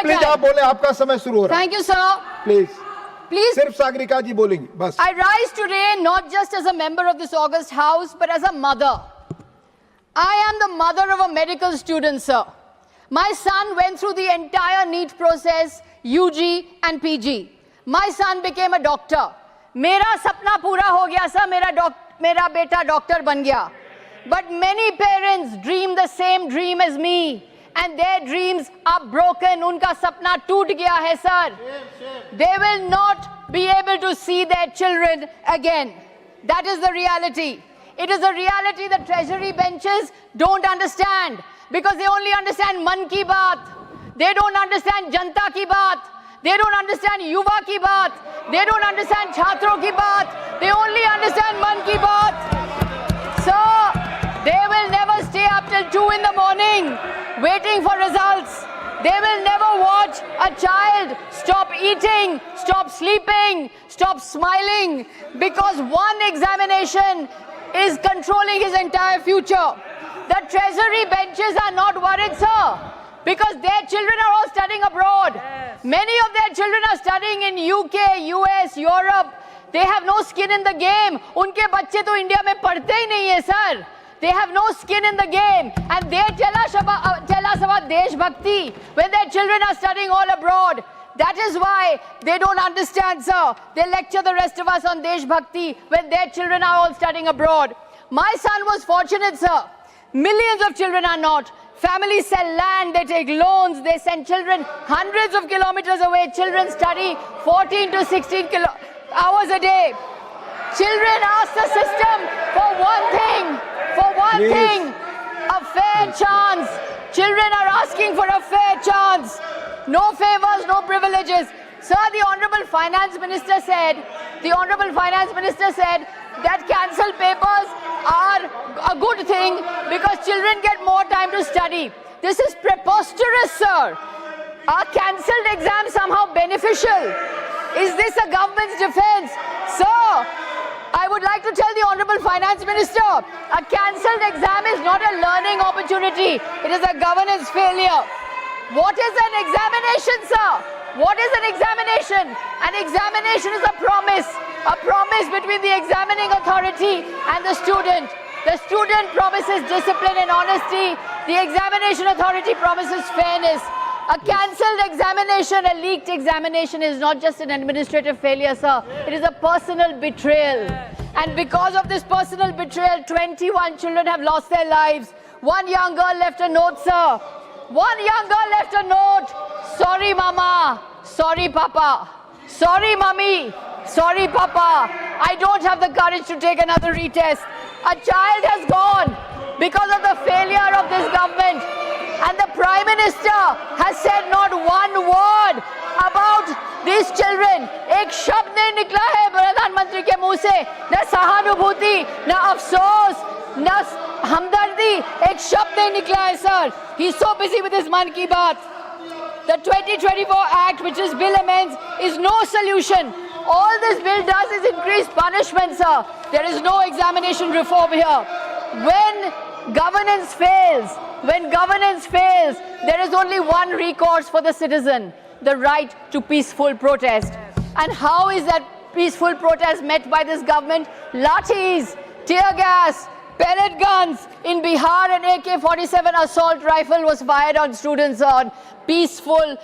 Please आप बोले, आपका समय शुरू हो रहा है। Thank you, sir. Please Please. सिर्फ सागरिका जी बोलेंगी बस। I rise today not just as a member of this august house, but as a mother. I am the mother of a medical student, sir. My son went through the entire NEET process, UG and PG. My son became a doctor. मेरा सपना पूरा हो गया sir, मेरा बेटा doctor बन गया. But many parents dream the same dream as me, and their dreams are broken. उनका सपना टूट गया है sir. They will not be able to see their children again. That is the reality. It is a reality that treasury benches don't understand, because they only understand Man Ki Baat. They don't understand Janta Ki Baat. They don't understand Yuva Ki Baat. They don't understand Chhatron Ki Baat. They only understand Man Ki Baat. So, they will never stay up till 2 in the morning waiting for results. They will never watch a child stop eating, stop sleeping, stop smiling, because one examination is controlling his entire future. The treasury benches are not worried, sir, because their children are all studying abroad. Yes. Many of their children are studying in UK, US, Europe. They have no skin in the game. उनके बच्चे तो India में पढ़ते ही नहीं है, sir. They have no skin in the game, and they tell us about Deshbhakti when their children are studying all abroad. That is why they don't understand, sir. They lecture the rest of us on Deshbhakti when their children are all studying abroad. My son was fortunate, sir. Millions of children are not. Families sell land, they take loans, they send children hundreds of kilometers away. Children study 14 to 16 hours a day. Children ask the system for one thing, a fair chance. Children are asking for a fair chance. No favors, no privileges. Sir, the Honorable Finance Minister said that cancelled papers are a good thing because children get more time to study. This is preposterous, sir. Are cancelled exams somehow beneficial? Is this a government's defense? Sir, I would like to tell the Honorable Finance Minister, a cancelled exam is not a learning opportunity. It is a governance failure. What is an examination, sir? What is an examination? An examination is a promise between the examining authority and the student. The student promises discipline and honesty. The examination authority promises fairness. A cancelled examination, a leaked examination is not just an administrative failure, sir. It is a personal betrayal. And because of this personal betrayal, 21 children have lost their lives. One young girl left a note, sir. One young girl left a note. Sorry, mama. Sorry, papa. Sorry, mummy. Sorry, papa. I don't have the courage to take another retest. A child has gone because of the failure of this government. And the Prime Minister has said not one word about these children. एक शब्द नहीं निकला है प्रधानमंत्री के मुंह से. न सहानुभूति, न अफसोस, न हमदर्दी. एक शब्द नहीं निकला है, sir. He's so busy with his Man Ki Baat. The 2024 Act, which is bill amends, is no solution. All this bill does is increase punishment, sir. There is no examination reform here. When governance fails, there is only one recourse for the citizen, the right to peaceful protest. And how is that peaceful protest met by this government? Lathis, tear gas, pellet guns. In Bihar, an AK-47 assault rifle was fired on students, on peaceful,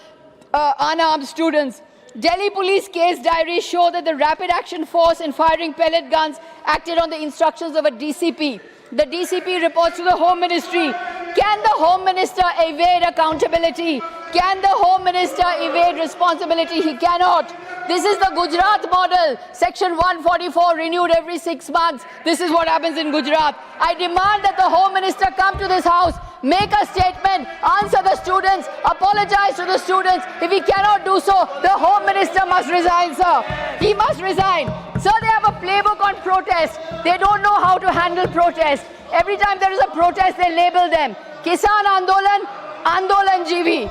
unarmed students. Delhi police case diaries show that the Rapid Action Force in firing pellet guns acted on the instructions of a DCP. The DCP reports to the Home Ministry. Can the Home Minister evade accountability? Can the Home Minister evade responsibility? He cannot. This is the Gujarat model. Section 144 renewed every 6 months. This is what happens in Gujarat. I demand that the Home Minister come to this house, make a statement, answer the students, apologize to the students. If he cannot do so, the Home Minister must resign, sir. He must resign. Sir, they have a playbook on protest. They don't know how to handle protest. Every time there is a protest, they label them. Kisan Andolan, Andolan GV.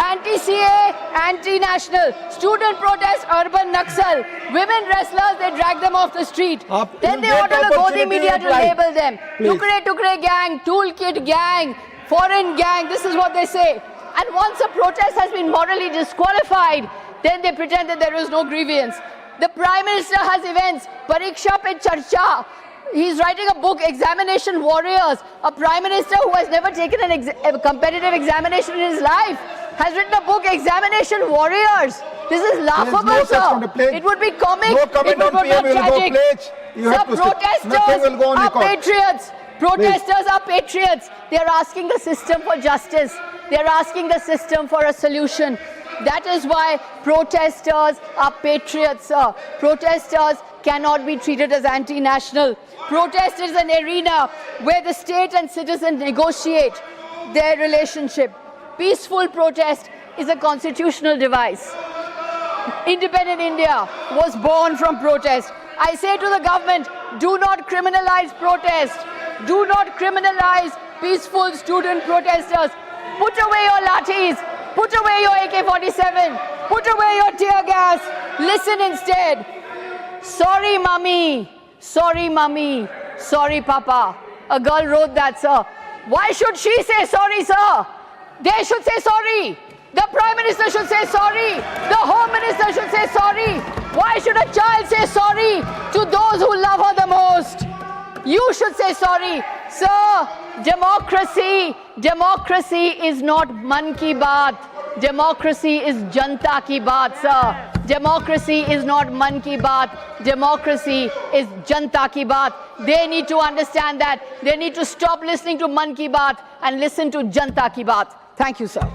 Anti-CA, anti-national. Student protest, urban Naxal. Women wrestlers, they drag them off the street. Then they order the Godi media to label them. Tukre Tukre gang, toolkit gang, foreign gang. This is what they say. And once a protest has been morally disqualified, then they pretend that there is no grievance. The Prime Minister has events, Pariksha Pe Charcha. He's writing a book, Examination Warriors. A Prime Minister who has never taken a competitive examination in his life has written a book, Examination Warriors. This is laughable, no such sir. on the plate. It would be comic. No comment it would on be PM will go tragic. plate. You have to Sir, say. protesters Nothing will go on are record. patriots. Protesters are patriots. They are asking the system for justice. They are asking the system for a solution. That is why protesters are patriots, sir. Protesters cannot be treated as anti-national. Protest is an arena where the state and citizen negotiate their relationship. Peaceful protest is a constitutional device. Independent India was born from protest. I say to the government, do not criminalize protest. Do not criminalize peaceful student protesters. Put away your lathis. Put away your AK-47. Put away your tear gas. Listen instead. Sorry, mummy. Sorry, mummy. Sorry, papa. A girl wrote that, sir. Why should she say sorry, sir? They should say sorry. The Prime Minister should say sorry. The Home Minister should say sorry. Why should a child say sorry to those who love her the most? You should say sorry. Sir, democracy is not man ki baat. Democracy is janta ki baat, sir. Democracy is not man ki baat. Democracy is janta ki baat. They need to understand that. They need to stop listening to man ki baat and listen to janta ki baat. Thank you, sir.